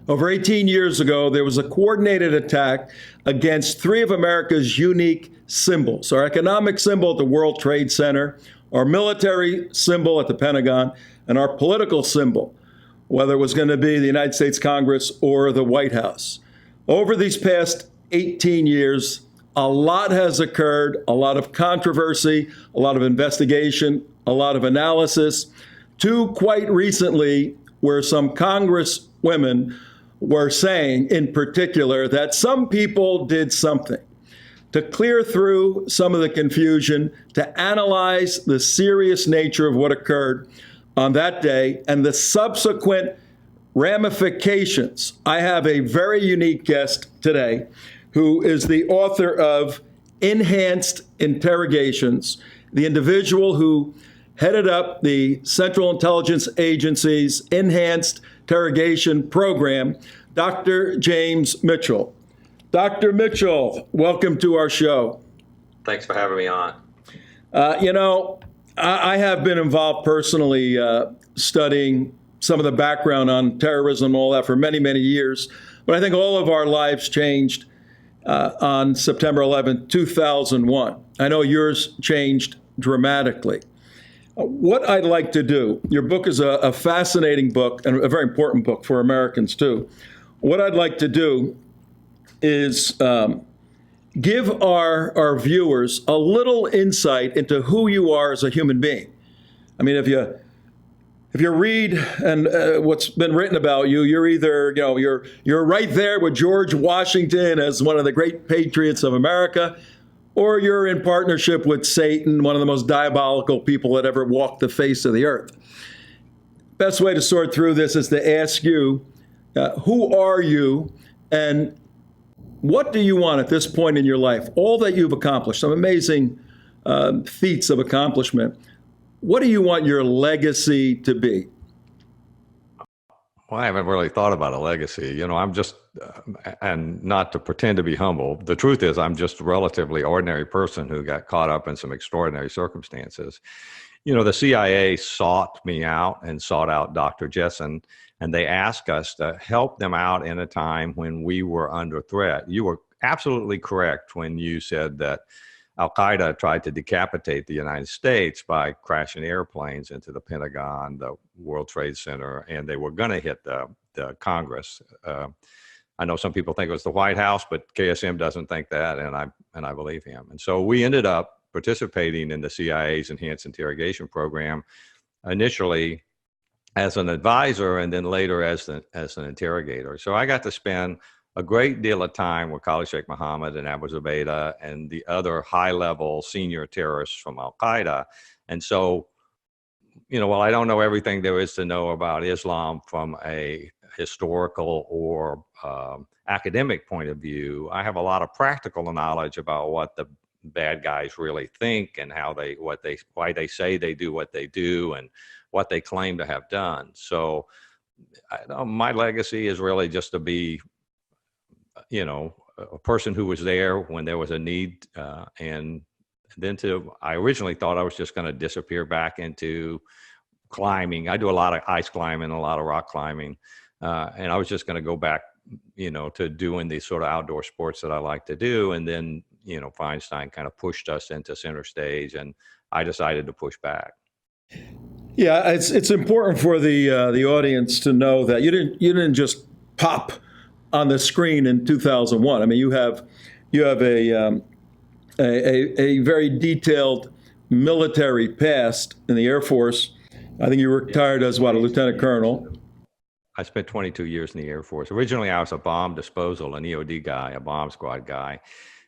Over 18 years ago, there was a coordinated attack against three of America's unique symbols: our economic symbol at the World Trade Center, our military symbol at the Pentagon, and our political symbol, whether it was going to be the United States Congress or the White House. Over these past 18 years, a lot has occurred, a lot of controversy, a lot of investigation, a lot of analysis, to quite recently where some Congresswomen were saying in particular that some people did something to clear through some of the confusion, to analyze the serious nature of what occurred on that day and the subsequent ramifications. I have a very unique guest today who is the author of Enhanced Interrogations, the individual who headed up the Central Intelligence Agency's Enhanced Interrogation program, Dr. James Mitchell. Dr. Mitchell, welcome to our show. Thanks for having me on. I have been involved personally studying some of the background on terrorism and all that for many, many years. But I think all of our lives changed on September 11, 2001. I know yours changed dramatically. What I'd like to do, your book is a fascinating book and a very important book for Americans too. What I'd like to do is give our viewers a little insight into who you are as a human being. I mean, if you read and what's been written about you, you're either you're right there with George Washington as one of the great patriots of America, or you're in partnership with Satan, one of the most diabolical people that ever walked the face of the earth. Best way to sort through this is to ask you, who are you, and what do you want at this point in your life? All that you've accomplished, some amazing feats of accomplishment. What do you want your legacy to be? Well, I haven't really thought about a legacy. I'm just, and not to pretend to be humble, the truth is I'm just a relatively ordinary person who got caught up in some extraordinary circumstances. The CIA sought me out and sought out Dr. Jessen, and they asked us to help them out in a time when we were under threat. You were absolutely correct when you said that Al-Qaeda tried to decapitate the United States by crashing airplanes into the Pentagon, the World Trade Center, and they were going to hit the Congress. I know some people think it was the White House, but KSM doesn't think that, and I believe him. And so we ended up participating in the CIA's Enhanced Interrogation program, initially as an advisor and then later as an interrogator. So I got to spend a great deal of time with Khalid Sheikh Mohammed and Abu Zubaydah and the other high-level senior terrorists from Al-Qaeda. And so, while I don't know everything there is to know about Islam from a historical or academic point of view, I have a lot of practical knowledge about what the bad guys really think and why they say they do what they do and what they claim to have done. So my legacy is really just to be a person who was there when there was a need, and then I originally thought I was just going to disappear back into climbing. I do a lot of ice climbing, a lot of rock climbing, and I was just going to go back, to doing these sort of outdoor sports that I like to do. And then, Feinstein kind of pushed us into center stage, and I decided to push back. Yeah, it's important for the audience to know that you didn't just pop on the screen in 2001. I mean, you have a very detailed military past in the Air Force. I think you retired as a lieutenant colonel. I spent 22 years in the Air Force. Originally, I was a bomb disposal, an EOD guy, a bomb squad guy.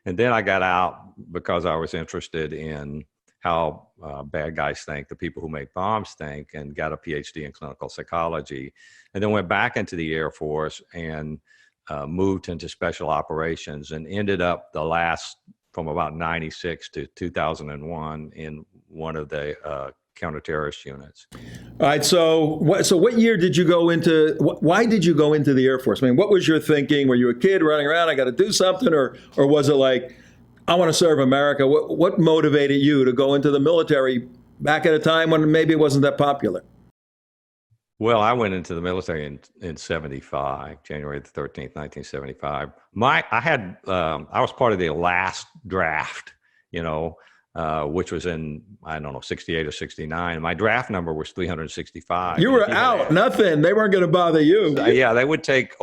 And then I got out because I was interested in how bad guys think, the people who make bombs think, and got a PhD in clinical psychology. And then went back into the Air Force and moved into special operations and ended up from about 96 to 2001 in one of the counterterrorist units. All right. So what year did you go into, why did you go into the Air Force? I mean, what was your thinking? Were you a kid running around, I got to do something? Or was it like, I want to serve America? What motivated you to go into the military back at a time when maybe it wasn't that popular? Well, I went into the military in 75, January the 13th, 1975. I was part of the last draft, you know, which was in, I don't know, 68 or 69. My draft number was 365. You And if were you had out, nothing. They weren't going to bother you. yeah, they would take,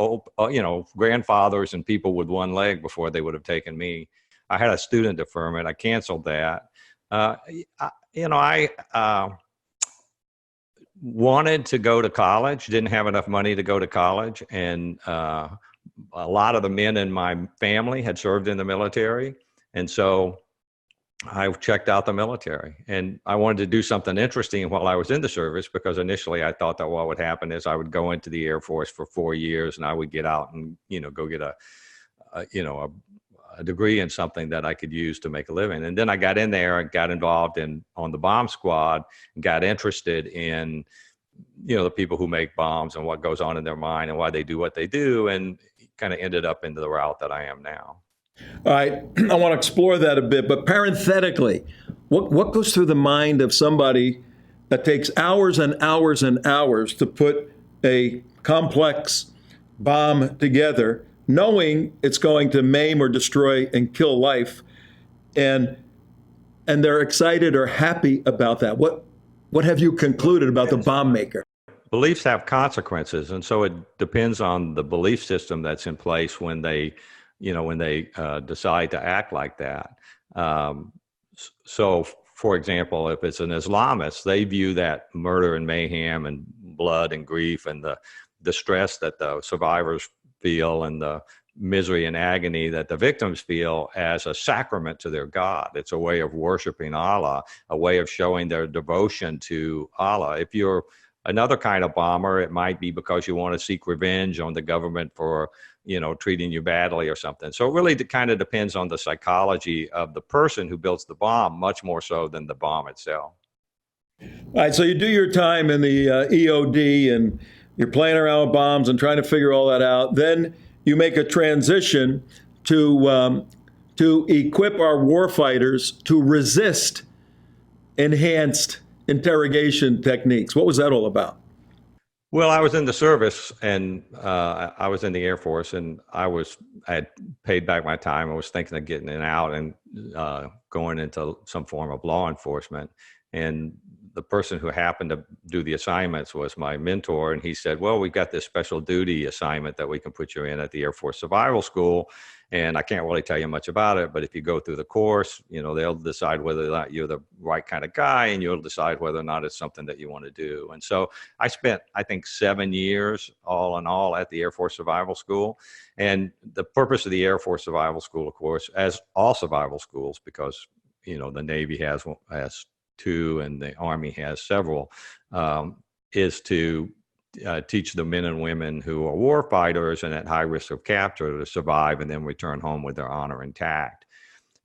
grandfathers and people with one leg before they would have taken me. I had a student deferment. I canceled that. I wanted to go to college, didn't have enough money to go to college. And a lot of the men in my family had served in the military. And so I checked out the military, and I wanted to do something interesting while I was in the service, because initially I thought that what would happen is I would go into the Air Force for 4 years and I would get out and, go get a degree in something that I could use to make a living. And then I got in there and got involved on the bomb squad and got interested in, the people who make bombs and what goes on in their mind and why they do what they do, and kind of ended up into the route that I am now. All right, I want to explore that a bit, but parenthetically, what goes through the mind of somebody that takes hours and hours and hours to put a complex bomb together, knowing it's going to maim or destroy and kill life, and they're excited or happy about that? What have you concluded about the bomb maker? Beliefs have consequences, and so it depends on the belief system that's in place when they decide to act like that. So, for example, if it's an Islamist, they view that murder and mayhem and blood and grief and the stress that the survivors feel and the misery and agony that the victims feel as a sacrament to their God. It's a way of worshiping Allah, a way of showing their devotion to Allah. If you're another kind of bomber, it might be because you want to seek revenge on the government for treating you badly or something. So it really kind of depends on the psychology of the person who builds the bomb, much more so than the bomb itself. All right, so you do your time in the EOD, and you're playing around with bombs and trying to figure all that out. Then you make a transition to equip our warfighters to resist enhanced interrogation techniques. What was that all about? Well, I was in the service, and I was in the Air Force, and I had paid back my time. I was thinking of getting it out and going into some form of law enforcement. And the person who happened to do the assignments was my mentor, and he said, well, we've got this special duty assignment that we can put you in at the Air Force Survival School, and I can't really tell you much about it, but if you go through the course, they'll decide whether or not you're the right kind of guy, and you'll decide whether or not it's something that you want to do. And so I spent, I think, 7 years all in all at the Air Force Survival School. And the purpose of the Air Force Survival School, of course, as all survival schools, because the Navy has two and the Army has several, is to teach the men and women who are war fighters and at high risk of capture to survive and then return home with their honor intact.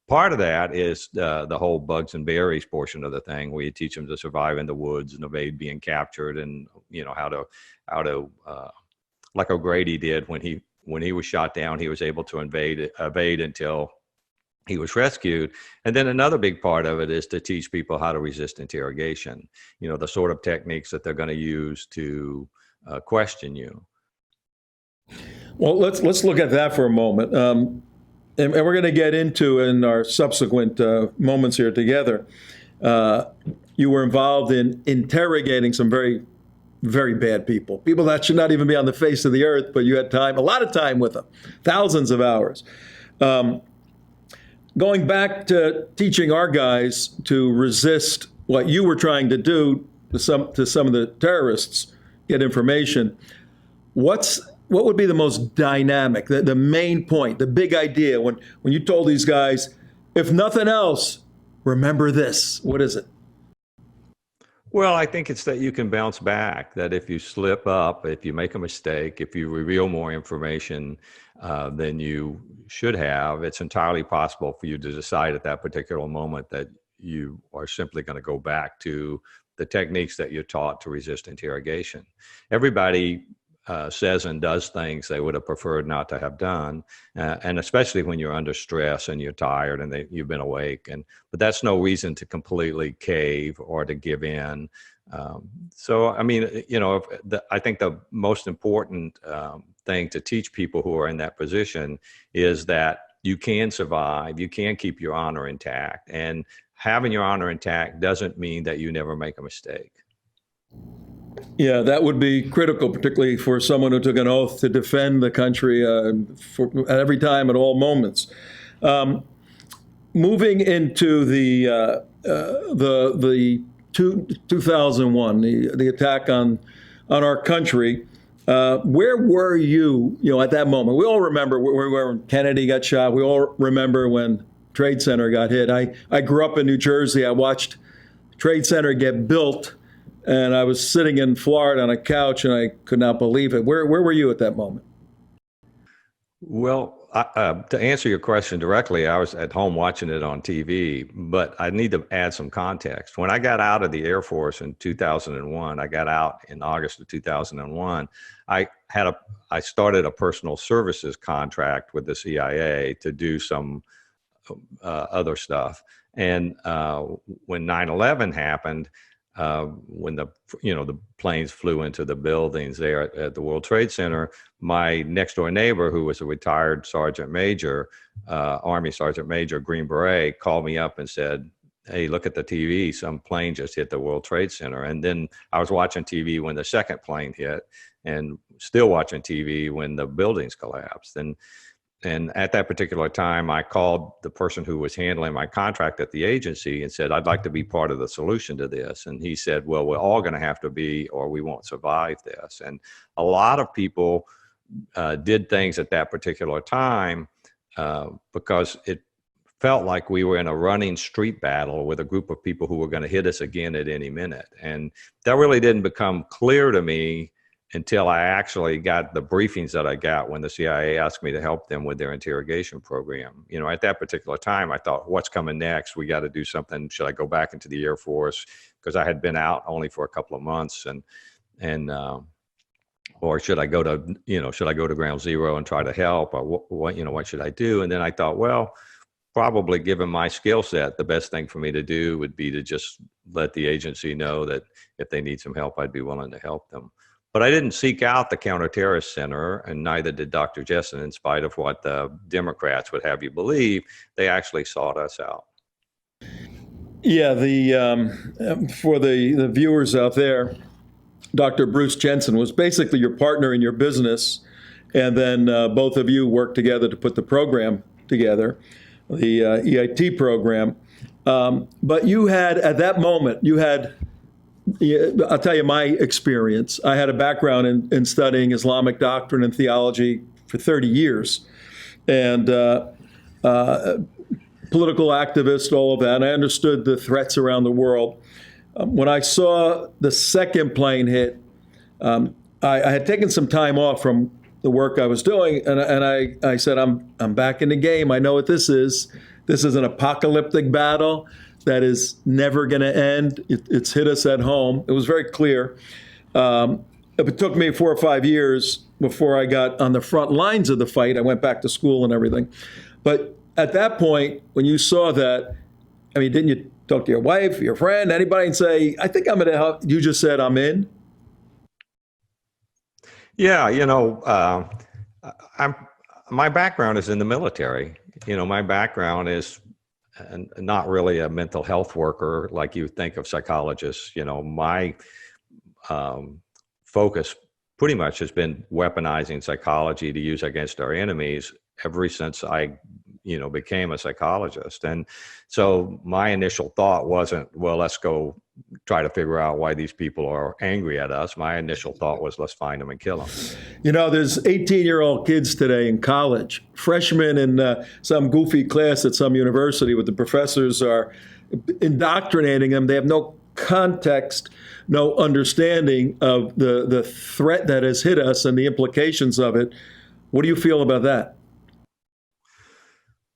Part of that is the whole bugs and berries portion of the thing, where you teach them to survive in the woods and evade being captured, and how to like O'Grady did when he was shot down, he was able to evade until he was rescued. And then another big part of it is to teach people how to resist interrogation, the sort of techniques that they're going to use to question you. Well, let's look at that for a moment. And we're going to get into in our subsequent moments here together. You were involved in interrogating some very, very bad people that should not even be on the face of the earth, but you had a lot of time with them, thousands of hours. Going back to teaching our guys to resist what you were trying to do to some of the terrorists, get information, what would be the most dynamic, the main point, the big idea when you told these guys, if nothing else, remember this? What is it? Well, I think it's that you can bounce back, that if you slip up, if you make a mistake, if you reveal more information than you should have, it's entirely possible for you to decide at that particular moment that you are simply going to go back to the techniques that you're taught to resist interrogation. Everybody says and does things they would have preferred not to have done, and especially when you're under stress and you're tired and you've been awake. But that's no reason to completely cave or to give in. So, I mean, you know, I think the most important thing to teach people who are in that position is that you can survive, you can keep your honor intact, and having your honor intact doesn't mean that you never make a mistake. Yeah, that would be critical, particularly for someone who took an oath to defend the country at every time, at all moments. Moving into the 2001, the attack on our country. Where were you, at that moment? We all remember where we were when Kennedy got shot. We all remember when Trade Center got hit. I grew up in New Jersey. I watched Trade Center get built, and I was sitting in Florida on a couch, and I could not believe it. Where were you at that moment? Well, to answer your question directly, I was at home watching it on TV, but I need to add some context. When I got out of the Air Force in 2001, I got out in August of 2001. I started a personal services contract with the CIA to do some other stuff. And when 9/11 happened, when the planes flew into the buildings there at the World Trade Center, my next door neighbor, who was a retired sergeant major, Army sergeant major, Green Beret, called me up and said, "Hey, look at the TV. Some plane just hit the World Trade Center." And then I was watching TV when the second plane hit, and still watching TV when the buildings collapsed. And at that particular time, I called the person who was handling my contract at the agency and said, "I'd like to be part of the solution to this." And he said, "Well, we're all going to have to be, or we won't survive this." And a lot of people did things at that particular time because it felt like we were in a running street battle with a group of people who were going to hit us again at any minute. And that really didn't become clear to me until I actually got the briefings that I got when the CIA asked me to help them with their interrogation program. At that particular time, I thought, what's coming next? We got to do something. Should I go back into the Air Force? Because I had been out only for a couple of months, or should I go to Ground Zero and try to help? Or what should I do? And then I thought, well, probably given my skill set, the best thing for me to do would be to just let the agency know that if they need some help, I'd be willing to help them. But I didn't seek out the counterterrorist center, and neither did Dr. Jessen, in spite of what the Democrats would have you believe. They actually sought us out. Yeah, for the viewers out there, Dr. Bruce Jensen was basically your partner in your business, and then both of you worked together to put the program together, the EIT program. But you had, at that moment, I'll tell you my experience. I had a background in studying Islamic doctrine and theology for 30 years, and political activist, all of that. And I understood the threats around the world. When I saw the second plane hit, I had taken some time off from the work I was doing, and I said, I'm back in the game. I know what this is. This is an apocalyptic battle that is never going to end. It's hit us at home. It was very clear. It took me 4 or 5 years before I got on the front lines of the fight. I went back to school and everything. But at that point, when you saw that, didn't you talk to your wife, your friend, anybody, and say, I think I'm going to help? You just said, I'm in? Yeah, my background is in the military. My background is not really a mental health worker like you think of psychologists. My focus pretty much has been weaponizing psychology to use against our enemies ever since I became a psychologist. And so my initial thought wasn't, well, let's go try to figure out why these people are angry at us. My initial thought was, let's find them and kill them. There's 18-year-old kids today in college, freshmen in some goofy class at some university where the professors are indoctrinating them. They have no context, no understanding of the threat that has hit us and the implications of it. What do you feel about that?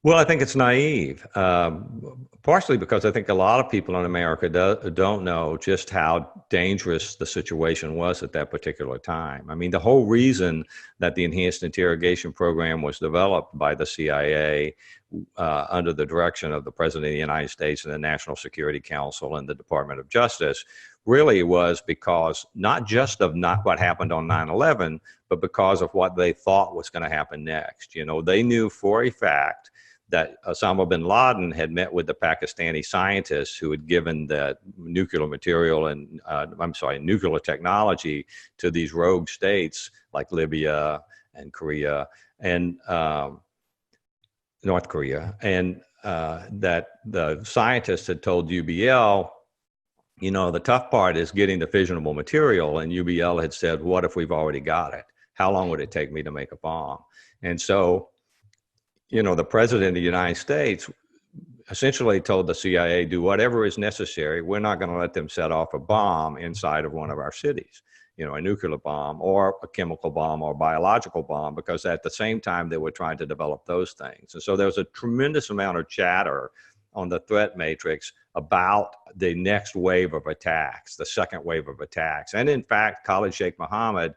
Well, I think it's naive, partially because I think a lot of people in America don't know just how dangerous the situation was at that particular time. The whole reason that the enhanced interrogation program was developed by the CIA under the direction of the President of the United States and the National Security Council and the Department of Justice really was because not just of not what happened on 9/11, but because of what they thought was going to happen next. You know, they knew for a fact that Osama bin Laden had met with the Pakistani scientists who had given the nuclear material and, nuclear technology to these rogue states like Libya and Korea and North Korea. And that the scientists had told UBL, you know, the tough part is getting the fissionable material. And UBL had said, what if we've already got it? How long would it take me to make a bomb? And so, you know, the president of the United States essentially told the CIA, do whatever is necessary. We're not going to let them set off a bomb inside of one of our cities, you know, a nuclear bomb or a chemical bomb or biological bomb, because at the same time they were trying to develop those things. And so there was a tremendous amount of chatter on the threat matrix about the next wave of attacks, the second wave of attacks. And in fact, Khalid Sheikh Mohammed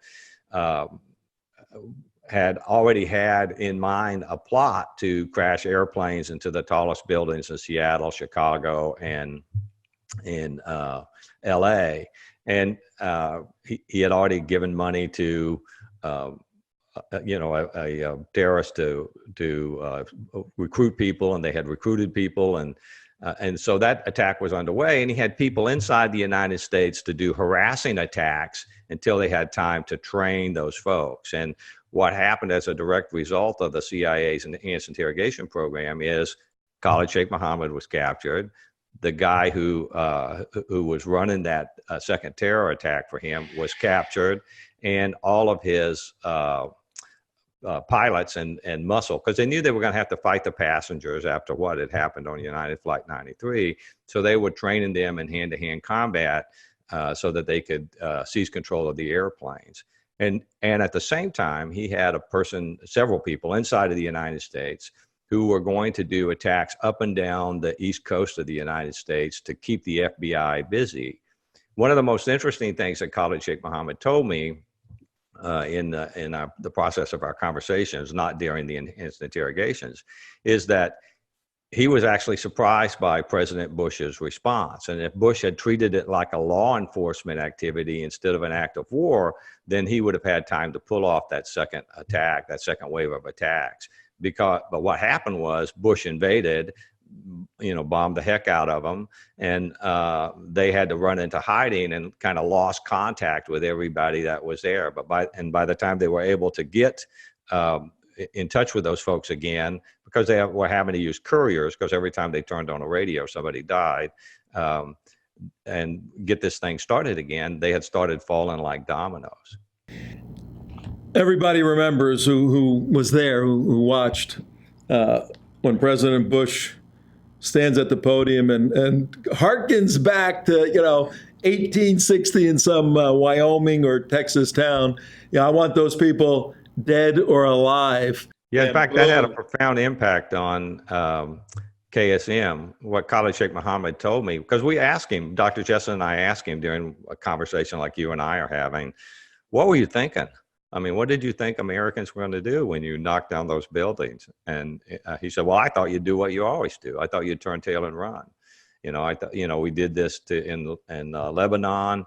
had already had in mind a plot to crash airplanes into the tallest buildings in Seattle, Chicago, and in LA. And he had already given money to, a terrorist to recruit people, and they had recruited people. And so that attack was underway, and he had people inside the United States to do harassing attacks until they had time to train those folks. And what happened as a direct result of the CIA's enhanced interrogation program is Khalid Sheikh Mohammed was captured. The guy who was running that second terror attack for him was captured, and all of his pilots and muscle, because they knew they were going to have to fight the passengers after what had happened on United Flight 93. So they were training them in hand-to-hand combat so that they could seize control of the airplanes. And at the same time, he had several people inside of the United States who were going to do attacks up and down the East Coast of the United States to keep the FBI busy. One of the most interesting things that Khalid Sheikh Mohammed told me in the process of our conversations, not during the enhanced interrogations, is that he was actually surprised by President Bush's response. And if Bush had treated it like a law enforcement activity instead of an act of war, then he would have had time to pull off that second attack, that second wave of attacks. But what happened was Bush invaded, bombed the heck out of them, and they had to run into hiding and kind of lost contact with everybody that was there. But by the time they were able to get in touch with those folks again, because they were having to use couriers, because every time they turned on a radio, somebody died, and get this thing started again, they had started falling like dominoes. Everybody remembers who was there, who watched when President Bush stands at the podium and harkens back to, 1860 in some Wyoming or Texas town. I want those people dead or alive. Yeah, in fact, that had a profound impact on KSM. What Khalid Sheikh Mohammed told me, because we asked him, Dr. Jessen and I asked him during a conversation like you and I are having, what were you thinking? I mean, what did you think Americans were going to do when you knocked down those buildings? And he said, well, I thought you'd do what you always do. I thought you'd turn tail and run. I thought, we did this in Lebanon.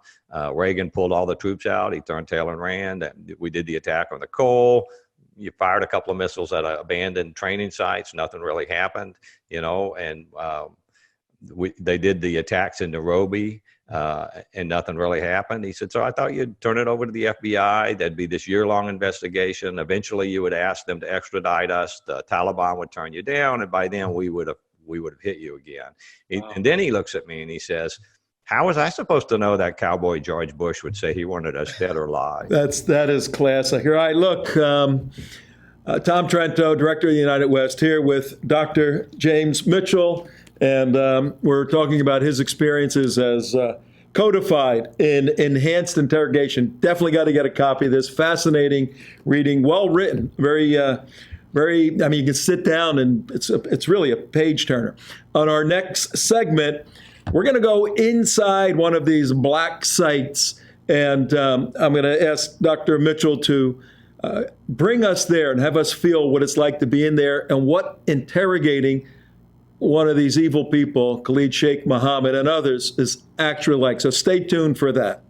Reagan pulled all the troops out. He turned tail and ran. We did the attack on the Cole. You fired a couple of missiles at abandoned training sites. Nothing really happened, and they did the attacks in Nairobi. And nothing really happened. He said, so I thought you'd turn it over to the FBI. There'd be this year-long investigation. Eventually, you would ask them to extradite us. The Taliban would turn you down, and by then we would have hit you again. Wow. And then he looks at me and he says, how was I supposed to know that cowboy George Bush would say he wanted us dead or alive? That is classic. All right, look, Tom Trento, Director of the United West, here with Dr. James Mitchell. And we're talking about his experiences as codified in enhanced interrogation. Definitely got to get a copy of this. Fascinating reading, well written, very. You can sit down and it's really a page turner. On our next segment, we're going to go inside one of these black sites, and I'm going to ask Dr. Mitchell to bring us there and have us feel what it's like to be in there and what interrogating one of these evil people, Khalid Sheikh Mohammed and others, is actually like. So stay tuned for that.